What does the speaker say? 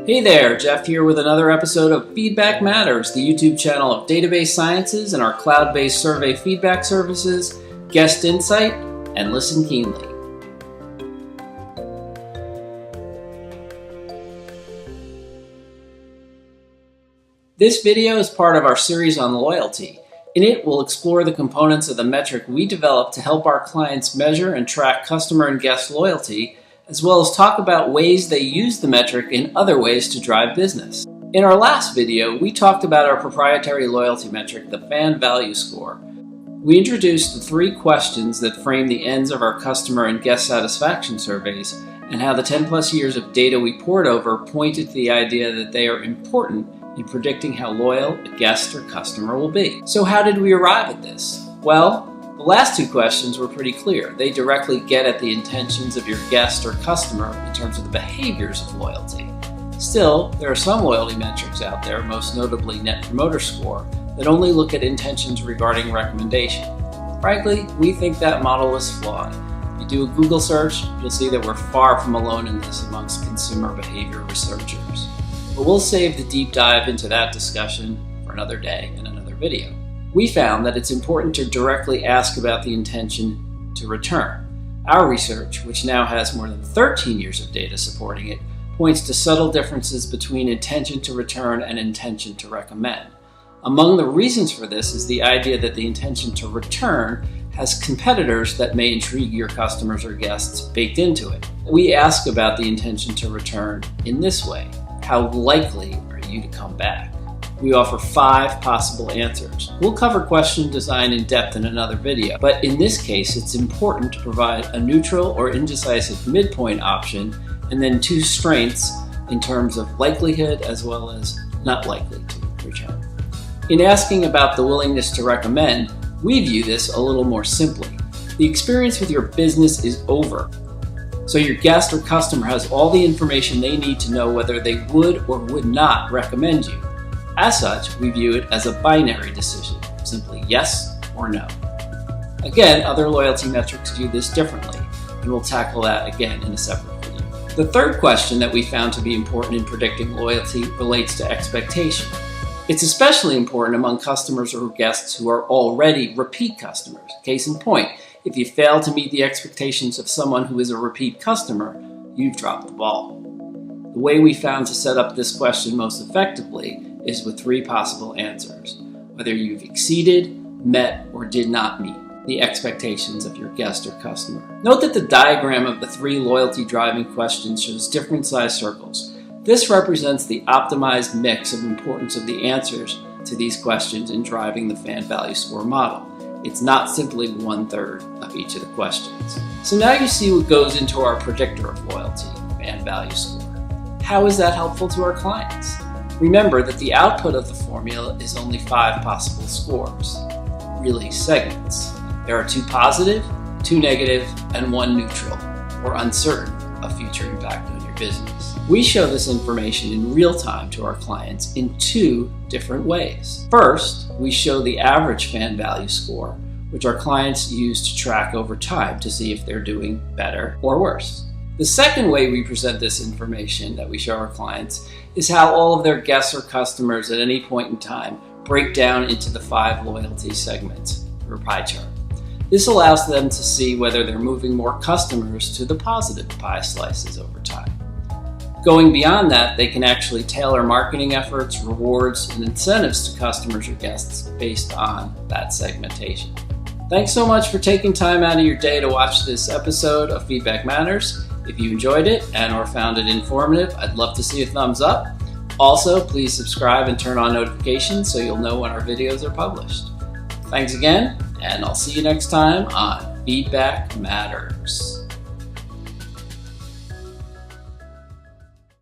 Hey there, Jeff here with another episode of Feedback Matters, the YouTube channel of Database Sciences and our cloud-based survey feedback services, Guest Insight, and Listen Keenly. This video is part of our series on loyalty. In it, we'll explore the components of the metric we developed to help our clients measure and track customer and guest loyalty, as well as talk about ways they use the metric in other ways to drive business. In our last video, we talked about our proprietary loyalty metric, the Fan Value Score. We introduced the 3 questions that frame the ends of our customer and guest satisfaction surveys, and how the 10+ years of data we poured over pointed to the idea that they are important in predicting how loyal a guest or customer will be. So how did we arrive at this? Well, the last 2 questions were pretty clear. They directly get at the intentions of your guest or customer in terms of the behaviors of loyalty. Still, there are some loyalty metrics out there, most notably Net Promoter Score, that only look at intentions regarding recommendation. Frankly, we think that model is flawed. If you do a Google search, you'll see that we're far from alone in this amongst consumer behavior researchers. But we'll save the deep dive into that discussion for another day in another video. We found that it's important to directly ask about the intention to return. Our research, which now has more than 13 years of data supporting it, points to subtle differences between intention to return and intention to recommend. Among the reasons for this is the idea that the intention to return has competitors that may intrigue your customers or guests baked into it. We ask about the intention to return in this way. How likely are you to come back? We offer 5 possible answers. We'll cover question design in depth in another video, but in this case, it's important to provide a neutral or indecisive midpoint option, and then 2 strengths in terms of likelihood as well as not likely to return. In asking about the willingness to recommend, we view this a little more simply. The experience with your business is over, so your guest or customer has all the information they need to know whether they would or would not recommend you. As such, we view it as a binary decision, simply yes or no. Again, other loyalty metrics do this differently, and we'll tackle that again in a separate video. The third question that we found to be important in predicting loyalty relates to expectation. It's especially important among customers or guests who are already repeat customers. Case in point, if you fail to meet the expectations of someone who is a repeat customer, you've dropped the ball. The way we found to set up this question most effectively is with 3 possible answers: whether you've exceeded, met, or did not meet the expectations of your guest or customer. Note that the diagram of the 3 loyalty driving questions shows different size circles. This represents the optimized mix of importance of the answers to these questions in driving the Fan Value Score model. It's not simply 1/3 of each of the questions. So now you see what goes into our predictor of loyalty, Fan Value Score. How is that helpful to our clients? Remember that the output of the formula is only 5 possible scores, really segments. There are 2 positive, 2 negative, and 1 neutral, or uncertain of future impact on your business. We show this information in real time to our clients in 2 different ways. First, we show the average Fan Value Score, which our clients use to track over time to see if they're doing better or worse. The second way we present this information that we show our clients is how all of their guests or customers at any point in time break down into the 5 loyalty segments, or pie chart. This allows them to see whether they're moving more customers to the positive pie slices over time. Going beyond that, they can actually tailor marketing efforts, rewards, and incentives to customers or guests based on that segmentation. Thanks so much for taking time out of your day to watch this episode of Feedback Matters. If you enjoyed it and or found it informative, I'd love to see a thumbs up. Also, please subscribe and turn on notifications so you'll know when our videos are published. Thanks again, and I'll see you next time on Feedback Matters.